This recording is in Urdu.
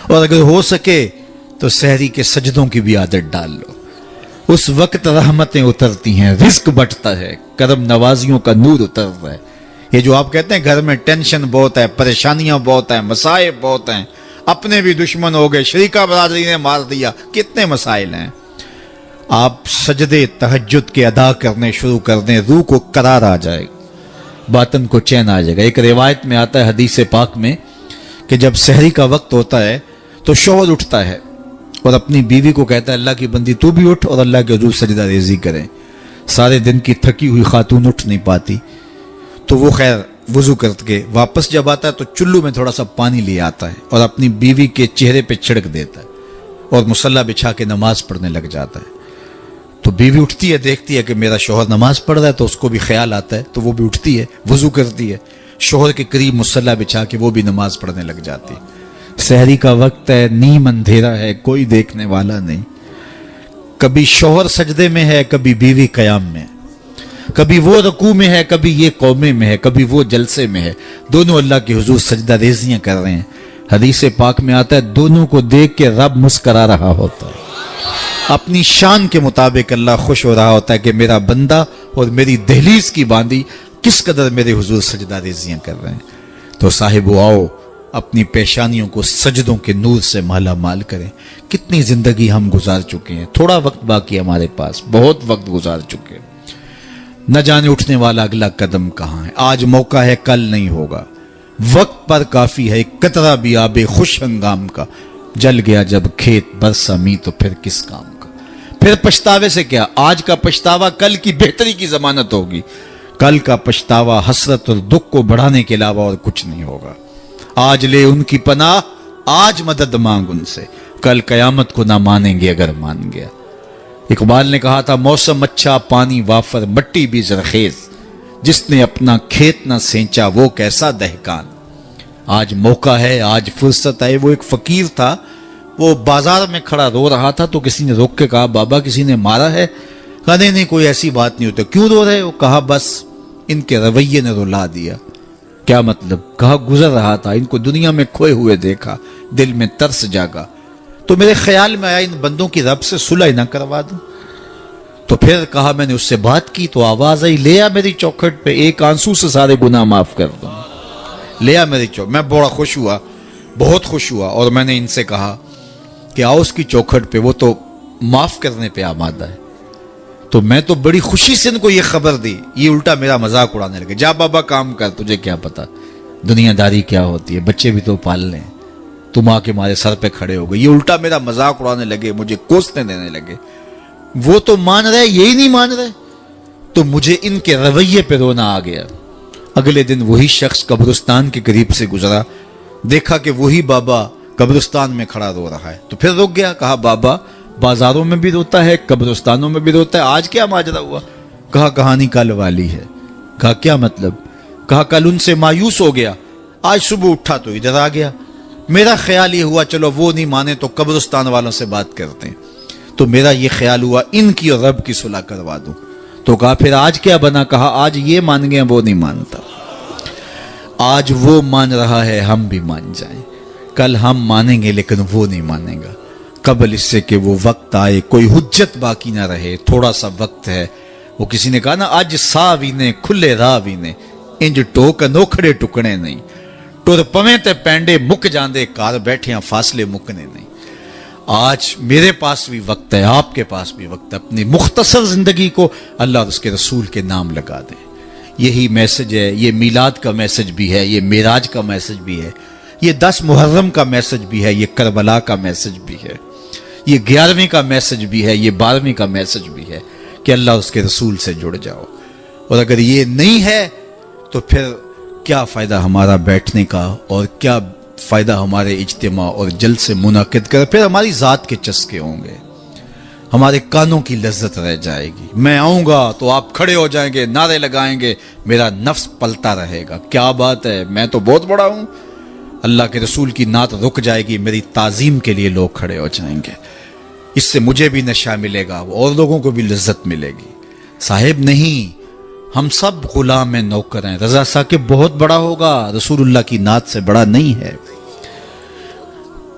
اور اگر ہو سکے تو سحری کے سجدوں کی بھی عادت ڈال لو. اس وقت رحمتیں اترتی ہیں، رزق بٹتا ہے، کرم نوازیوں کا نور اترتا ہے. یہ جو آپ کہتے ہیں گھر میں ٹینشن بہت ہے، پریشانیاں بہت ہیں، مسائل بہت ہیں، اپنے بھی دشمن ہو گئے، شریکہ برادری نے مار دیا، کتنے مسائل ہیں. آپ سجدے تہجد کے ادا کرنے شروع کر دیں، روح کو قرار آ جائے گا، باطن کو چین آ جائے گا. ایک روایت میں آتا ہے حدیث پاک میں کہ جب سحری کا وقت ہوتا ہے تو شوہر اٹھتا ہے اور اپنی بیوی کو کہتا ہے اللہ کی بندی تو بھی اٹھ اور اللہ کے حضور سجدہ ریزی کریں. سارے دن کی تھکی ہوئی خاتون اٹھ نہیں پاتی تو وہ خیر وضو کر کے واپس جب آتا ہے تو چلو میں تھوڑا سا پانی لے آتا ہے اور اپنی بیوی کے چہرے پہ چھڑک دیتا ہے اور مصلی بچھا کے نماز پڑھنے لگ جاتا ہے. تو بیوی اٹھتی ہے، دیکھتی ہے کہ میرا شوہر نماز پڑھ رہا ہے تو اس کو بھی خیال آتا ہے تو وہ بھی اٹھتی ہے، وضو کرتی ہے، شوہر کے قریب مصلی بچھا کے وہ بھی نماز پڑھنے لگ جاتی ہے. سحری کا وقت ہے، نیم اندھیرا ہے، کوئی دیکھنے والا نہیں. کبھی شوہر سجدے میں ہے، کبھی بیوی قیام میں ہے، کبھی وہ رکوع میں ہے، کبھی یہ قومے میں ہے، کبھی وہ جلسے میں ہے. دونوں اللہ کے حضور سجدہ ریزیاں کر رہے ہیں. حدیث پاک میں آتا ہے دونوں کو دیکھ کے رب مسکرا رہا ہوتا ہے. اپنی شان کے مطابق اللہ خوش ہو رہا ہوتا ہے کہ میرا بندہ اور میری دہلیز کی باندی کس قدر میرے حضور سجدہ ریزیاں کر رہے ہیں. تو صاحبو آؤ اپنی پیشانیوں کو سجدوں کے نور سے مالا مال کریں. کتنی زندگی ہم گزار چکے ہیں، تھوڑا وقت باقی ہمارے پاس، بہت وقت گزار چکے ہیں. نہ جانے اٹھنے والا اگلا قدم کہاں ہے. آج موقع ہے کل نہیں ہوگا، وقت پر کافی ہے ایک قطرہ بھی آب خوش ہنگام کا. جل گیا جب کھیت برسا می تو پھر کس کام کا. پھر پچھتاوے سے کیا، آج کا پچھتاوا کل کی بہتری کی ضمانت ہوگی. کل کا پچھتاوا حسرت اور دکھ کو بڑھانے کے علاوہ اور کچھ نہیں ہوگا. آج لے ان کی پناہ، آج مدد مانگ ان سے، کل قیامت کو نہ مانیں گے اگر مان گیا. اقبال نے کہا تھا موسم اچھا پانی وافر مٹی بھی زرخیز، جس نے اپنا کھیت نہ سینچا وہ کیسا دہقان. آج موقع ہے، آج فرصت ہے. وہ ایک فقیر تھا، وہ بازار میں کھڑا رو رہا تھا تو کسی نے روک کے کہا بابا کسی نے مارا ہے؟ کہا نہیں کوئی ایسی بات نہیں ہوتی. کیوں رو رہے ہو؟ کہا بس ان کے رویے نے رلا دیا. کیا مطلب؟ کہا گزر رہا تھا، ان کو دنیا میں کھوئے ہوئے دیکھا، دل میں ترس جاگا تو میرے خیال میں آیا ان بندوں کی رب سے صلح نہ کروا دوں. تو پھر کہا میں نے اس سے بات کی تو آواز آئی لے آ میری چوکھٹ پہ، ایک آنسو سے سارے گناہ معاف کر دوں. لے آ میری چوکھٹ. میں بڑا خوش ہوا، بہت خوش ہوا، اور میں نے ان سے کہا کہ آؤ اس کی چوکھٹ پہ، وہ تو معاف کرنے پہ آمادہ ہے. تو میں تو بڑی خوشی سے ان کو یہ خبر دی. یہ الٹا میرا مذاق اڑانے لگے، جا بابا کام کر، تجھے کیا پتا دنیا داری کیا ہوتی ہے، بچے بھی تو پال لیں، تم آ کے ہمارے سر پہ کھڑے ہو گئے. یہ الٹا میرا مذاق اڑانے لگے، مجھے کوسنے دینے لگے. وہ تو مان رہے، یہی نہیں مان رہے. تو مجھے ان کے رویے پہ رونا آ گیا. اگلے دن وہی شخص قبرستان کے قریب سے گزرا، دیکھا کہ وہی بابا قبرستان میں کھڑا رو رہا ہے. تو پھر رک گیا، کہا بابا بازاروں میں بھی روتا ہے، قبرستانوں میں بھی روتا ہے، آج کیا ماجرا ہوا؟ کہا کہانی کل والی ہے. کہا کیا مطلب؟ کہا کل ان سے مایوس ہو گیا، آج صبح اٹھا تو ادھر آ گیا. میرا خیال یہ ہوا چلو وہ نہیں مانے تو قبرستان والوں سے بات کرتے ہیں. تو میرا یہ خیال ہوا ان کی اور رب کی صلح کروا دوں. تو کہا پھر آج کیا بنا؟ کہا آج یہ مان گئے وہ نہیں مانتا. آج وہ مان رہا ہے ہم بھی مان جائیں، کل ہم مانیں گے لیکن وہ نہیں مانے گا. قبل اس سے کہ وہ وقت آئے کوئی حجت باقی نہ رہے، تھوڑا سا وقت ہے. وہ کسی نے کہا نا آج سا وینے کھلے راہ وینے، انج ٹوک انوکھڑے ٹکڑے نہیں، ٹر پویں تے پینڈے مک جاندے کار بیٹھیاں فاصلے مکنے نہیں. آج میرے پاس بھی وقت ہے، آپ کے پاس بھی وقت ہے. اپنی مختصر زندگی کو اللہ اور اس کے رسول کے نام لگا دیں. یہی میسج ہے. یہ میلاد کا میسج بھی ہے، یہ معراج کا میسج بھی ہے، یہ 10 محرم کا میسج بھی ہے، یہ کربلا کا میسج بھی ہے، یہ 11ویں کا میسج بھی ہے، یہ 12ویں کا میسج بھی ہے کہ اللہ اور اس کے رسول سے جڑ جاؤ. اور اگر یہ نہیں ہے تو پھر کیا فائدہ ہمارا بیٹھنے کا، اور کیا فائدہ ہمارے اجتماع اور جلسے منعقد کر. پھر ہماری ذات کے چسکے ہوں گے، ہمارے کانوں کی لذت رہ جائے گی. میں آؤں گا تو آپ کھڑے ہو جائیں گے، نعرے لگائیں گے، میرا نفس پلتا رہے گا کیا بات ہے میں تو بہت بڑا ہوں. اللہ کے رسول کی نعت رک جائے گی، میری تعظیم کے لیے لوگ کھڑے ہو جائیں گے. اس سے مجھے بھی نشہ ملے گا اور لوگوں کو بھی لذت ملے گی. صاحب نہیں، ہم سب غلام نوکر ہیں. رضا ثاقب بہت بڑا ہوگا، رسول اللہ کی نعت سے بڑا نہیں ہے.